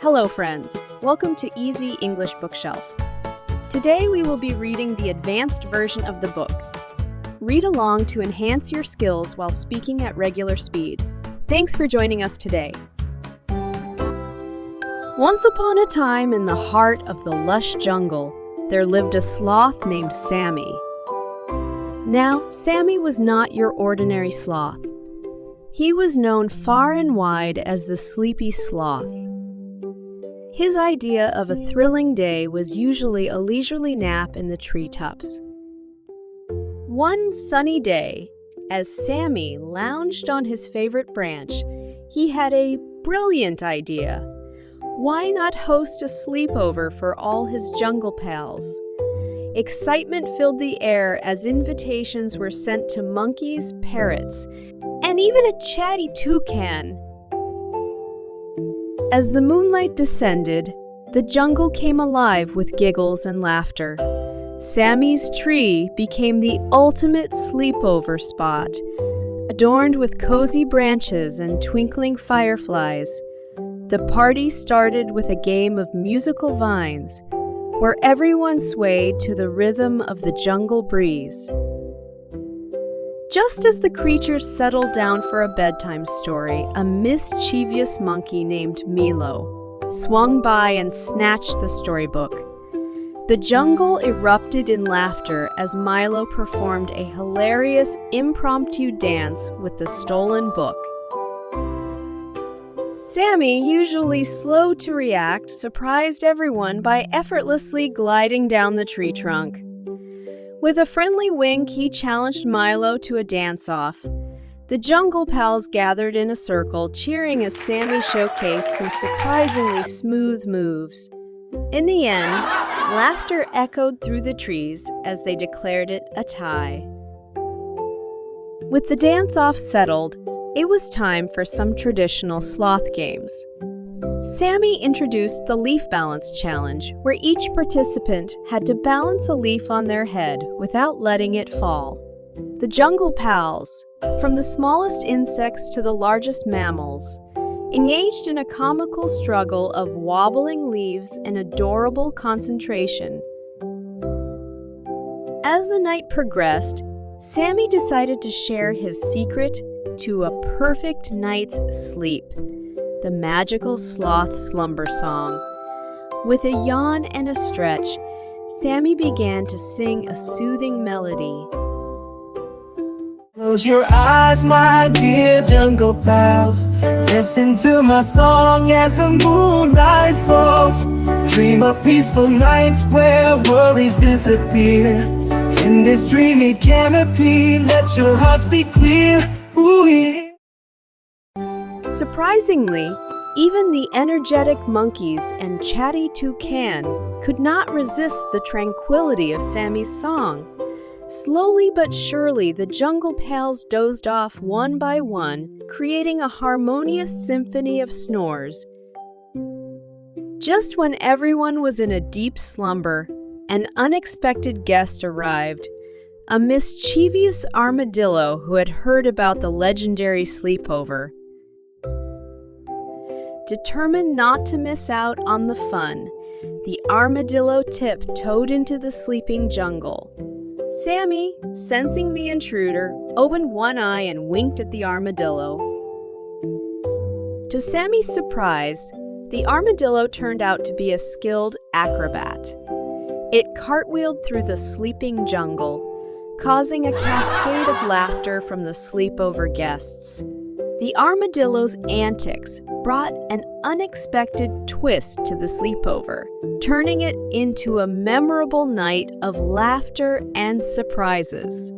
Hello friends, welcome to Easy English Bookshelf. Today we will be reading the advanced version of the book. Read along to enhance your skills while speaking at regular speed. Thanks for joining us today. Once upon a time in the heart of the lush jungle, there lived a sloth named Sammy. Now, Sammy was not your ordinary sloth. He was known far and wide as the sleepy sloth. His idea of a thrilling day was usually a leisurely nap in the treetops. One sunny day, as Sammy lounged on his favorite branch, he had a brilliant idea. Why not host a sleepover for all his jungle pals? Excitement filled the air as invitations were sent to monkeys, parrots, and even a chatty toucan. As the moonlight descended, the jungle came alive with giggles and laughter. Sammy's tree became the ultimate sleepover spot. Adorned with cozy branches and twinkling fireflies, the party started with a game of musical vines, where everyone swayed to the rhythm of the jungle breeze. Just as the creatures settled down for a bedtime story, a mischievous monkey named Milo swung by and snatched the storybook. The jungle erupted in laughter as Milo performed a hilarious impromptu dance with the stolen book. Sammy, usually slow to react, surprised everyone by effortlessly gliding down the tree trunk. With a friendly wink, he challenged Milo to a dance-off. The jungle pals gathered in a circle, cheering as Sammy showcased some surprisingly smooth moves. In the end, laughter echoed through the trees as they declared it a tie. With the dance-off settled, it was time for some traditional sloth games. Sammy introduced the Leaf Balance Challenge, where each participant had to balance a leaf on their head without letting it fall. The jungle pals, from the smallest insects to the largest mammals, engaged in a comical struggle of wobbling leaves and adorable concentration. As the night progressed, Sammy decided to share his secret to a perfect night's sleep. The magical sloth slumber song. With a yawn and a stretch, Sammy began to sing a soothing melody. Close your eyes, my dear jungle pals. Listen to my song as the moonlight falls. Dream of peaceful nights where worries disappear. In this dreamy canopy, let your hearts be clear. Ooh, yeah. Surprisingly, even the energetic monkeys and chatty toucan could not resist the tranquility of Sammy's song. Slowly but surely, the jungle pals dozed off one by one, creating a harmonious symphony of snores. Just when everyone was in a deep slumber, an unexpected guest arrived. A mischievous armadillo who had heard about the legendary sleepover. Determined not to miss out on the fun, the armadillo tiptoed into the sleeping jungle. Sammy, sensing the intruder, opened one eye and winked at the armadillo. To Sammy's surprise, the armadillo turned out to be a skilled acrobat. It cartwheeled through the sleeping jungle, causing a cascade of laughter from the sleepover guests. The armadillo's antics brought an unexpected twist to the sleepover, turning it into a memorable night of laughter and surprises.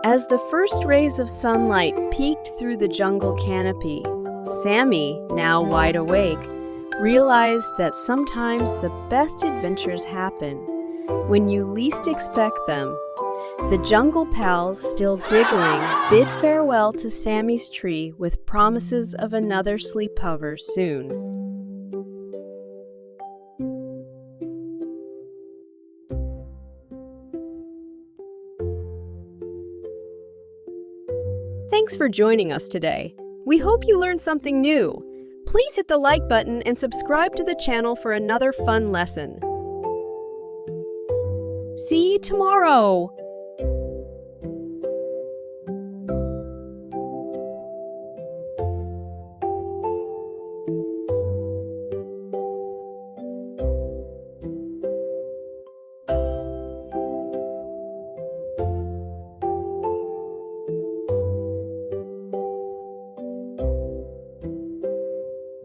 As the first rays of sunlight peeked through the jungle canopy, Sammy, now wide awake, realized that sometimes the best adventures happen when you least expect them. The jungle pals, still giggling, bid farewell to Sammy's tree with promises of another sleepover soon. Thanks for joining us today. We hope you learned something new. Please hit the like button and subscribe to the channel for another fun lesson. See you tomorrow!